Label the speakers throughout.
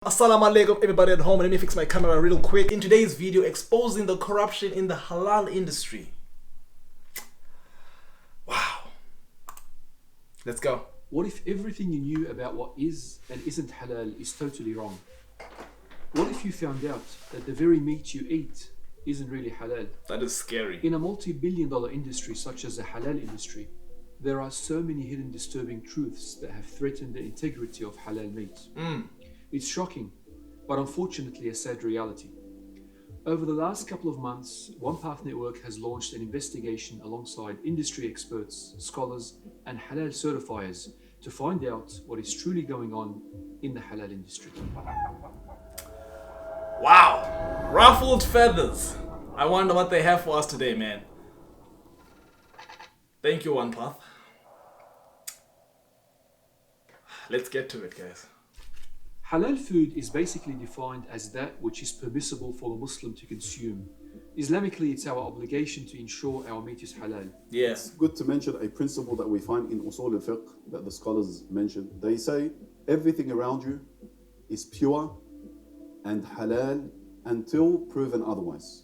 Speaker 1: Assalamu alaikum everybody at home. Let me fix my camera real quick. In today's video, exposing the corruption in the halal industry. Wow. Let's go.
Speaker 2: What if everything you knew about what is and isn't halal is totally wrong? What if you found out that the very meat you eat isn't really halal?
Speaker 1: That is scary.
Speaker 2: In a multi-billion-dollar industry such as the halal industry, there are so many hidden disturbing truths that have threatened the integrity of halal meat. It's shocking, but unfortunately a sad reality. Over the last couple of months, One Path Network has launched an investigation alongside industry experts, scholars, and halal certifiers to find out what is truly going on in the halal industry.
Speaker 1: Wow. Ruffled feathers. I wonder what they have for us today, man. Thank you, One Path. Let's get to it, guys.
Speaker 2: Halal food is basically defined as that which is permissible for a Muslim to consume. Islamically, it's our obligation to ensure our meat is halal.
Speaker 1: Yes.
Speaker 3: It's good to mention a principle that we find in Usul al-Fiqh that the scholars mention. They say everything around you is pure and halal until proven otherwise.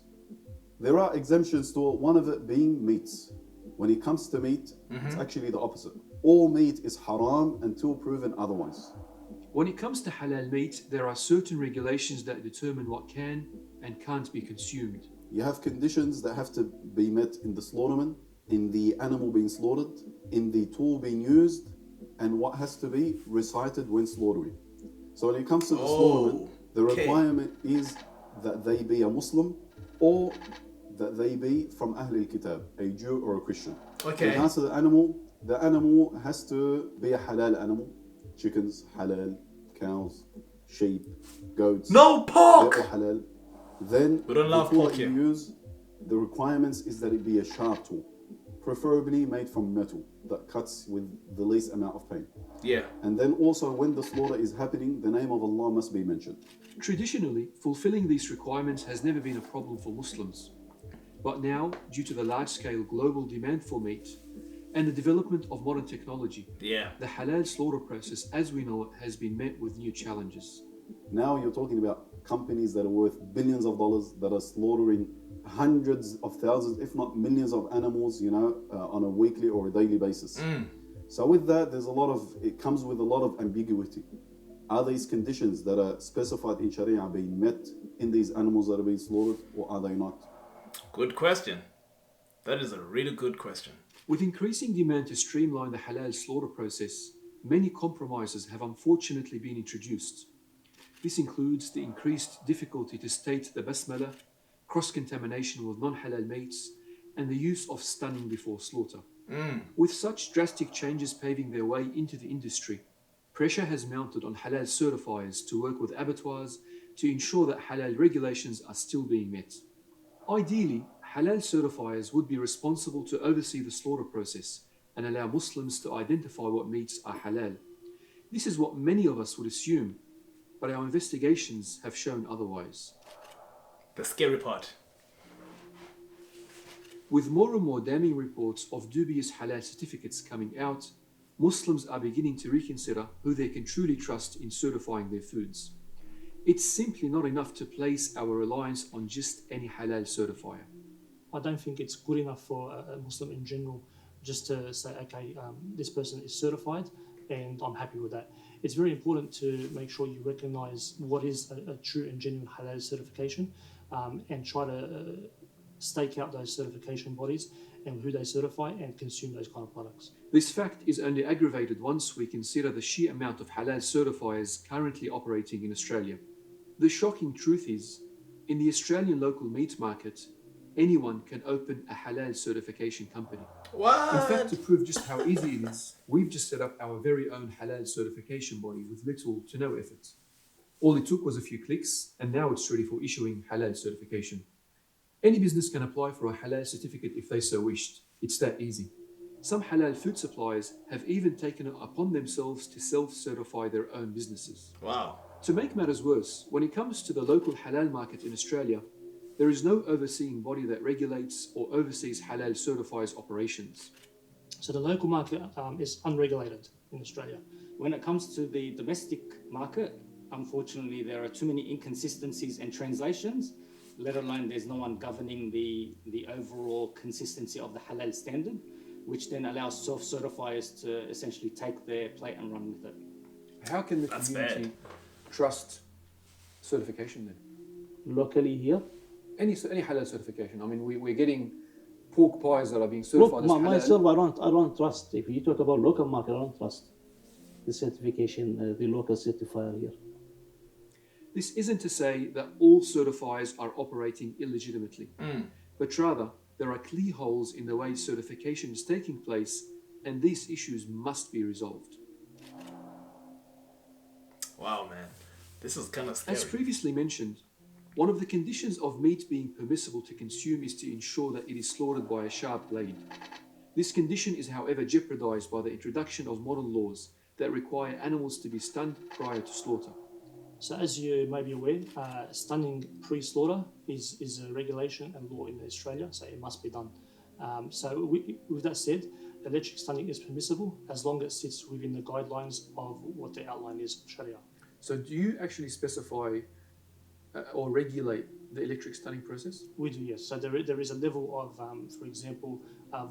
Speaker 3: There are exemptions to it, one of it being meats. When it comes to meat, it's actually the opposite. All meat is haram until proven otherwise.
Speaker 2: When it comes to halal meat, there are certain regulations that determine what can and can't be consumed.
Speaker 3: You have conditions that have to be met in the slaughterman, in the animal being slaughtered, in the tool being used, and what has to be recited when slaughtering. So when it comes to the slaughterman, the requirement is that they be a Muslim or that they be from Ahl al-Kitab, a Jew or a Christian.
Speaker 1: Okay.
Speaker 3: When it comes to the animal has to be a halal animal. Chickens, halal. Cows, sheep, goats.
Speaker 1: No pork!
Speaker 3: They're all halal. Then
Speaker 1: We don't love
Speaker 3: the tool
Speaker 1: pork
Speaker 3: that you
Speaker 1: here.
Speaker 3: use, the requirements is that it be a sharp tool, preferably made from metal that cuts with the least amount of pain.
Speaker 1: Yeah.
Speaker 3: And then also when the slaughter is happening, the name of Allah must be mentioned.
Speaker 2: Traditionally, fulfilling these requirements has never been a problem for Muslims. But now, due to the large-scale global demand for meat and the development of modern technology, the halal slaughter process as we know it has been met with new challenges.
Speaker 3: Now you're talking about companies that are worth billions of dollars that are slaughtering hundreds of thousands, if not millions of animals, on a weekly or a daily basis. So with that, it comes with a lot of ambiguity. Are these conditions that are specified in Sharia being met in these animals that are being slaughtered, or are they not?
Speaker 1: Good question. That is a really good question.
Speaker 2: With increasing demand to streamline the halal slaughter process, many compromises have unfortunately been introduced. This includes the increased difficulty to state the basmala, cross-contamination with non-halal meats, and the use of stunning before slaughter. With such drastic changes paving their way into the industry, pressure has mounted on halal certifiers to work with abattoirs to ensure that halal regulations are still being met. Ideally, halal certifiers would be responsible to oversee the slaughter process and allow Muslims to identify what meats are halal. This is what many of us would assume, but our investigations have shown otherwise.
Speaker 1: The scary part.
Speaker 2: With more and more damning reports of dubious halal certificates coming out, Muslims are beginning to reconsider who they can truly trust in certifying their foods. It's simply not enough to place our reliance on just any halal certifier.
Speaker 4: I don't think it's good enough for a Muslim in general just to say, okay, this person is certified and I'm happy with that. It's very important to make sure you recognize what is a true and genuine halal certification and try to stake out those certification bodies and who they certify and consume those kind of products.
Speaker 2: This fact is only aggravated once we consider the sheer amount of halal certifiers currently operating in Australia. The shocking truth is, in the Australian local meat market, anyone can open a halal certification company.
Speaker 1: What?
Speaker 2: In fact, to prove just how easy it is, we've just set up our very own halal certification body with little to no effort. All it took was a few clicks, and now it's ready for issuing halal certification. Any business can apply for a halal certificate if they so wished. It's that easy. Some halal food suppliers have even taken it upon themselves to self-certify their own businesses.
Speaker 1: Wow.
Speaker 2: To make matters worse, when it comes to the local halal market in Australia, there is no overseeing body that regulates or oversees halal certifiers operations.
Speaker 4: So the local market is unregulated in Australia. When it comes to the domestic market,
Speaker 5: unfortunately, there are too many inconsistencies in translations, let alone there's no one governing the overall consistency of the halal standard, which then allows self-certifiers to essentially take their plate and run with it.
Speaker 2: How can the
Speaker 1: That's
Speaker 2: community
Speaker 1: bad.
Speaker 2: trust certification then?
Speaker 6: Locally here,
Speaker 2: Any halal certification. I mean, we're getting pork pies that are being
Speaker 6: look,
Speaker 2: certified as halal.
Speaker 6: myself, I don't trust. If you talk about local market, I don't trust the certification, the local certifier here.
Speaker 2: This isn't to say that all certifiers are operating illegitimately, but rather there are clear holes in the way certification is taking place, and these issues must be resolved.
Speaker 1: Wow, man. This is kind of scary.
Speaker 2: As previously mentioned, one of the conditions of meat being permissible to consume is to ensure that it is slaughtered by a sharp blade. This condition is, however, jeopardized by the introduction of modern laws that require animals to be stunned prior to slaughter.
Speaker 4: So as you may be aware, stunning pre-slaughter is a regulation and law in Australia, so it must be done. With that said, electric stunning is permissible as long as it sits within the guidelines of what the outline is of Sharia.
Speaker 2: So do you actually specify or regulate the electric stunning process?
Speaker 4: We do, yes. So there is a level of, for example,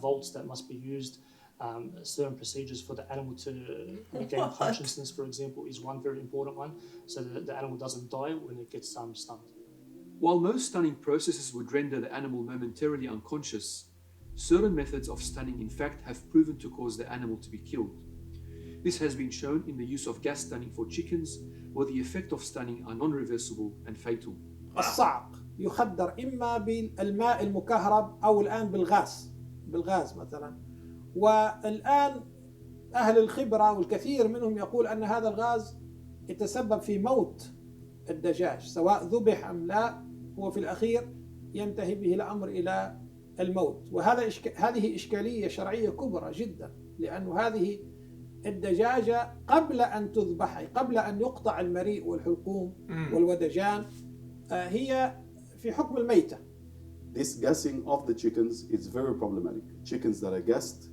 Speaker 4: volts that must be used. Certain procedures for the animal to regain consciousness, for example, is one very important one, so that the animal doesn't die when it gets stunned.
Speaker 2: While most stunning processes would render the animal momentarily unconscious, certain methods of stunning in fact have proven to cause the animal to be killed. This has been shown in the use of gas stunning for chickens, where the effect of stunning are non-reversible and fatal.
Speaker 7: الصعق يخدر إما بالماء المكهرب أو الآن بالغاز مثلا. والآن أهل الخبرة والكثير منهم يقول أن هذا الغاز يتسبب في موت الدجاج سواء ذبح أم لا، هو في الأخير ينتهي به الأمر إلى الموت. هذه إشكالية شرعية كبرى جدا، لأن هذه الدجاجة قبل أن تذبح، قبل أن يقطع المريء والحلقوم والودجان، هي في حكم الميتة.
Speaker 3: This gassing of the chickens is very problematic. Chickens that are gassed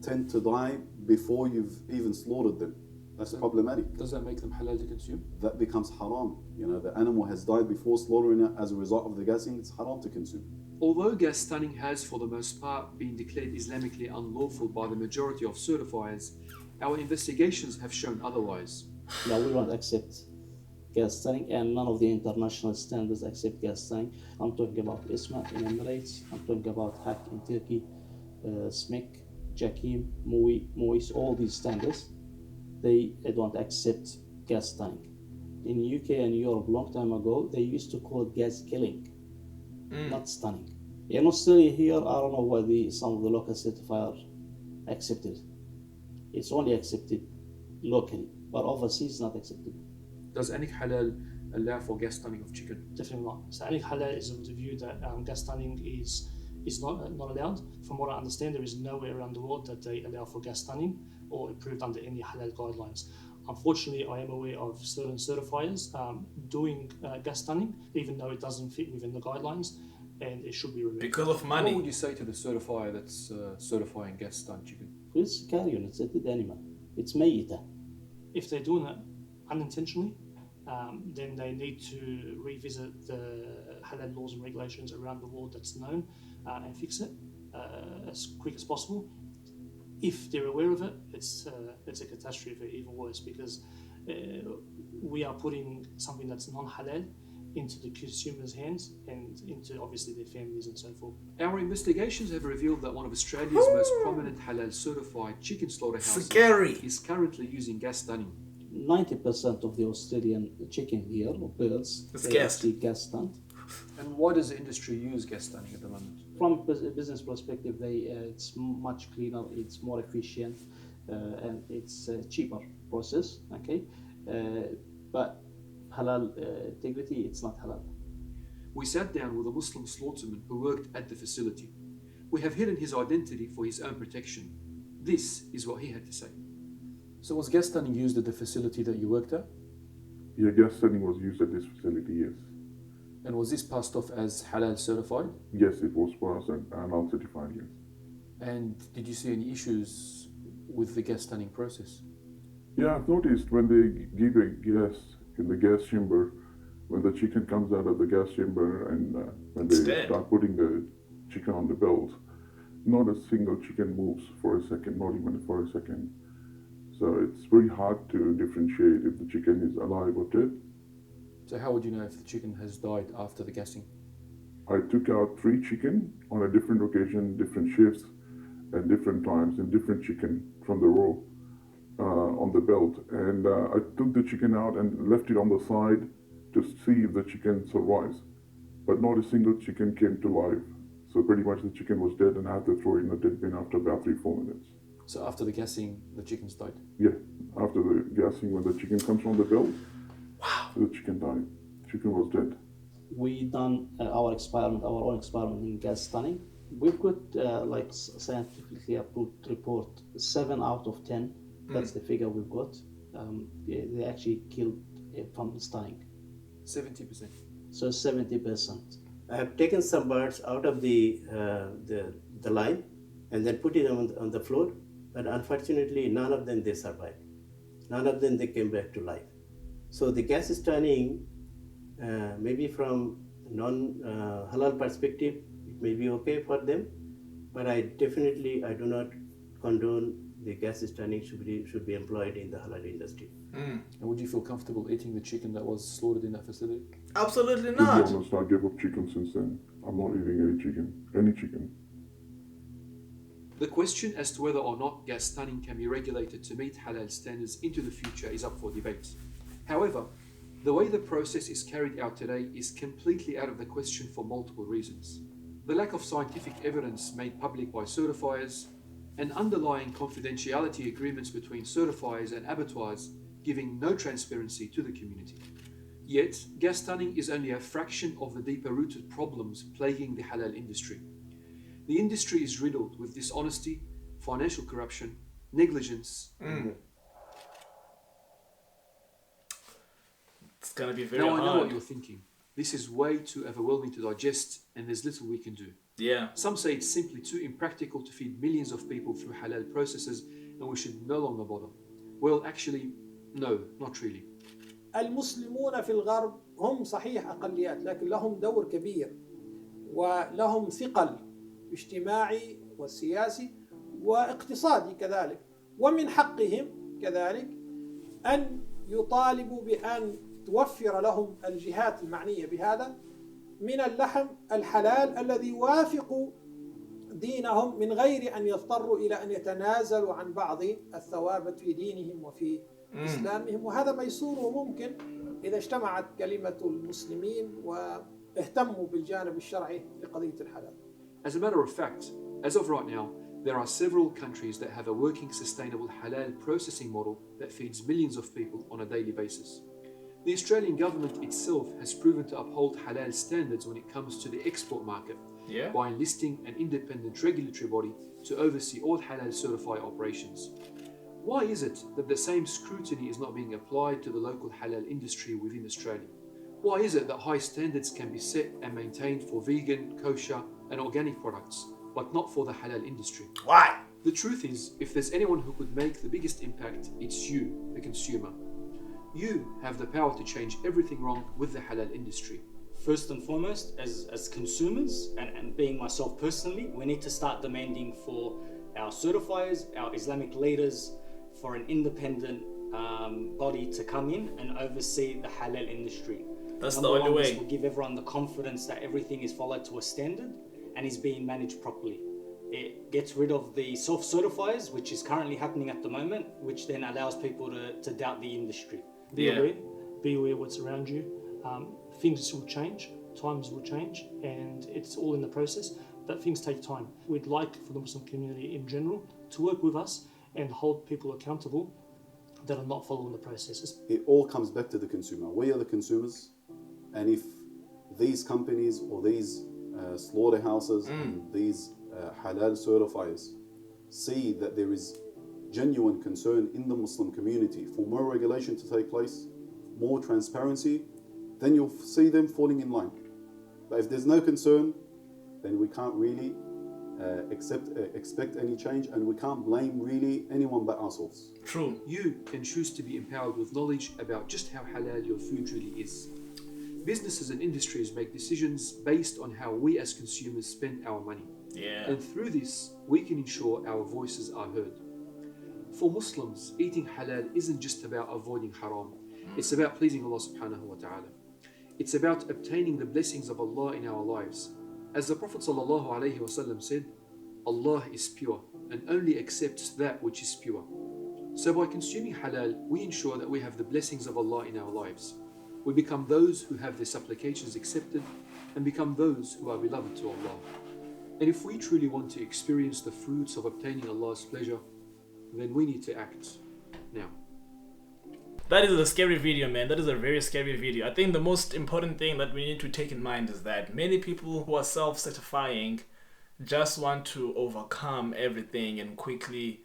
Speaker 3: tend to die before you've even slaughtered them. That's problematic.
Speaker 2: Does that make them halal to consume?
Speaker 3: That becomes haram. You know, the animal has died before slaughtering it as a result of the gassing. It's haram to consume.
Speaker 2: Although gas stunning has, for the most part, been declared Islamically unlawful by the majority of certifiers, our investigations have shown otherwise.
Speaker 6: No, we won't accept gas stunning, and none of the international standards accept gas stunning. I'm talking about ISMA in Emirates, I'm talking about HAC in Turkey, SMIC, JAKIM, MOIS, all these standards, they don't accept gas stunning. In UK and Europe, long time ago, they used to call it gas killing, not stunning. In Australia here, I don't know why some of the local certifiers accepted. It's only accepted locally, but overseas it's not accepted.
Speaker 2: Does Anik Halal allow for gas stunning of chicken?
Speaker 4: Definitely not. So Anik Halal is of the view that gas stunning is not allowed. From what I understand, there is nowhere around the world that they allow for gas stunning or approved under any halal guidelines. Unfortunately, I am aware of certain certifiers doing gas stunning, even though it doesn't fit within the guidelines, and it should be removed.
Speaker 1: Because of money.
Speaker 2: What would you say to the certifier that's certifying gas stunned chicken?
Speaker 6: It's carrion, it's a dead animal. It's mayita.
Speaker 4: If they're doing it unintentionally, then they need to revisit the halal laws and regulations around the world that's known and fix it as quick as possible. If they're aware of it, it's a catastrophe, even worse, because we are putting something that's non-halal into the consumer's hands and into obviously their families and so forth.
Speaker 2: Our investigations have revealed that one of Australia's most prominent halal certified chicken slaughterhouses is currently using gas stunning.
Speaker 6: 90% of the Australian chicken here, or birds, they actually gas stunned.
Speaker 2: And why does the industry use gas stunning at the moment?
Speaker 6: From a business perspective, it's much cleaner, it's more efficient, and it's a cheaper process. Okay, but halal integrity, it's not halal.
Speaker 2: We sat down with a Muslim slaughterman who worked at the facility. We have hidden his identity for his own protection. This is what he had to say. So was gas stunning used at the facility that you worked at?
Speaker 8: Yeah, gas stunning was used at this facility, yes.
Speaker 2: And was this passed off as halal certified?
Speaker 8: Yes, it was passed and halal certified, yes.
Speaker 2: And did you see any issues with the gas stunning process?
Speaker 8: Yeah, I've noticed when they give a gas, in the gas chamber, when the chicken comes out of the gas chamber and when
Speaker 1: It's
Speaker 8: they
Speaker 1: dead.
Speaker 8: start putting the chicken on the belt, not a single chicken moves for a second, not even for a second. So it's very hard to differentiate if the chicken is alive or dead.
Speaker 2: So how would you know if the chicken has died after the gassing?
Speaker 8: I took out 3 chicken on a different occasion, different shifts, and different times, and different chicken from the row on the belt. And I took the chicken out and left it on the side to see if the chicken survives. But not a single chicken came to life. So pretty much the chicken was dead, and I had to throw it in the dead bin after about 3-4 minutes.
Speaker 2: So after the gassing, the chickens died.
Speaker 8: Yeah, after the gassing, when the chicken comes from the belt, the chicken died. Chicken was dead.
Speaker 6: We done our own experiment in gas stunning. We've got scientifically approved report 7 out of 10. That's the figure we've got. They actually killed from stunning.
Speaker 2: 70%.
Speaker 6: So 70%.
Speaker 9: I have taken some birds out of the line and then put it on the floor, but unfortunately none of them they survived. None of them they came back to life. So the gas stunning, maybe from non-halal perspective, it may be okay for them, but I do not condone the gas stunning should be employed in the halal industry.
Speaker 2: And would you feel comfortable eating the chicken that was slaughtered in that facility?
Speaker 1: Absolutely
Speaker 8: To be
Speaker 1: not.
Speaker 8: honest, I gave up chicken since then. I'm not eating any chicken.
Speaker 2: The question as to whether or not gas stunning can be regulated to meet halal standards into the future is up for debate. However, the way the process is carried out today is completely out of the question for multiple reasons. The lack of scientific evidence made public by certifiers, and underlying confidentiality agreements between certifiers and abattoirs giving no transparency to the community. Yet, gas stunning is only a fraction of the deeper-rooted problems plaguing the halal industry. The industry is riddled with dishonesty, financial corruption, negligence, and more.
Speaker 1: It's gonna be very
Speaker 2: Now I know what
Speaker 1: hard.
Speaker 2: you're thinking. This is way too overwhelming to digest, and there's little we can do.
Speaker 1: Yeah.
Speaker 2: Some say it's simply too impractical to feed millions of people through halal processes, and we should no longer bother. Well, actually, no, not really.
Speaker 7: المسلمون في الغرب هم صحيح أقليات، لكن لهم دور كبير ولهم ثقل اجتماعي وسياسي واقتصادي كذلك، ومن حقهم كذلك أن يطالبوا بأن توفر لهم الجهات المعنية بهذا من اللحم الحلال الذي يوافق دينهم من غير أن يضطروا إلى أن يتنازلوا عن بعض الثوابت في دينهم وفي إسلامهم، وهذا ميسور وممكن إذا اجتمعت كلمة المسلمين واهتموا بالجانب الشرعي لقضية الحلال.
Speaker 2: As a matter of fact, as of right now, there are several countries that have a working sustainable halal processing model that feeds millions of people on a daily basis. The Australian government itself has proven to uphold halal standards when it comes to the export market by enlisting an independent regulatory body to oversee all halal certified operations. Why is it that the same scrutiny is not being applied to the local halal industry within Australia? Why is it that high standards can be set and maintained for vegan, kosher and organic products, but not for the halal industry?
Speaker 1: Why?
Speaker 2: The truth is, if there's anyone who could make the biggest impact, it's you, the consumer. You have the power to change everything wrong with the halal industry.
Speaker 5: First and foremost, as consumers, and being myself personally, we need to start demanding for our certifiers, our Islamic leaders, for an independent body to come in and oversee the halal industry.
Speaker 1: That's
Speaker 5: Number
Speaker 1: the only
Speaker 5: one,
Speaker 1: way.
Speaker 5: this will give everyone the confidence that everything is followed to a standard and is being managed properly. It gets rid of the self-certifiers, which is currently happening at the moment, which then allows people to doubt the industry.
Speaker 4: Be aware what's around you. Things will change, times will change, and it's all in the process, but things take time. We'd like for the Muslim community in general to work with us and hold people accountable that are not following the processes.
Speaker 3: It all comes back to the consumer. We are the consumers, and if these companies or these slaughterhouses and these halal certifiers see that there is genuine concern in the Muslim community for more regulation to take place, more transparency, then you'll see them falling in line. But if there's no concern, then we can't really expect any change, and we can't blame really anyone but ourselves.
Speaker 1: True.
Speaker 2: You can choose to be empowered with knowledge about just how halal your food really is. Businesses and industries make decisions based on how we as consumers spend our money.
Speaker 1: Yeah.
Speaker 2: And through this, we can ensure our voices are heard. For Muslims, eating halal isn't just about avoiding haram. It's about pleasing Allah subhanahu wa ta'ala. It's about obtaining the blessings of Allah in our lives. As the Prophet sallallahu alaihi wasallam said, Allah is pure and only accepts that which is pure. So by consuming halal, we ensure that we have the blessings of Allah in our lives. We become those who have their supplications accepted and become those who are beloved to Allah. And if we truly want to experience the fruits of obtaining Allah's pleasure, then we need to act now.
Speaker 1: That is a scary video, man. That is a very scary video. I think the most important thing that we need to take in mind is that many people who are self-certifying just want to overcome everything and quickly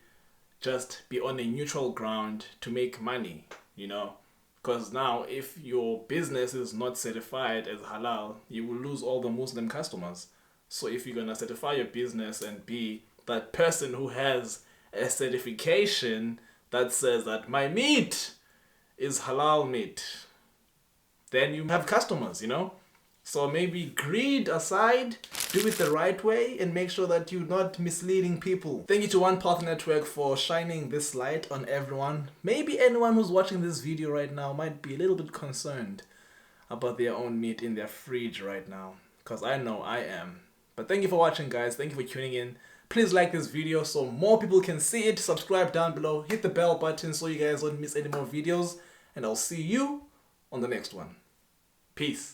Speaker 1: just be on a neutral ground to make money, you know? Because now if your business is not certified as halal, you will lose all the Muslim customers. So if you're gonna certify your business and be that person who has a certification that says that my meat is halal meat, then you have customers, you know? So maybe greed aside, do it the right way and make sure that you're not misleading people. Thank you to One Path Network for shining this light on everyone. Maybe anyone who's watching this video right now might be a little bit concerned about their own meat in their fridge right now, because I know I am. But thank you for watching, guys. Thank you for tuning in. Please like this video so more people can see it. Subscribe down below. Hit the bell button so you guys don't miss any more videos. And I'll see you on the next one. Peace.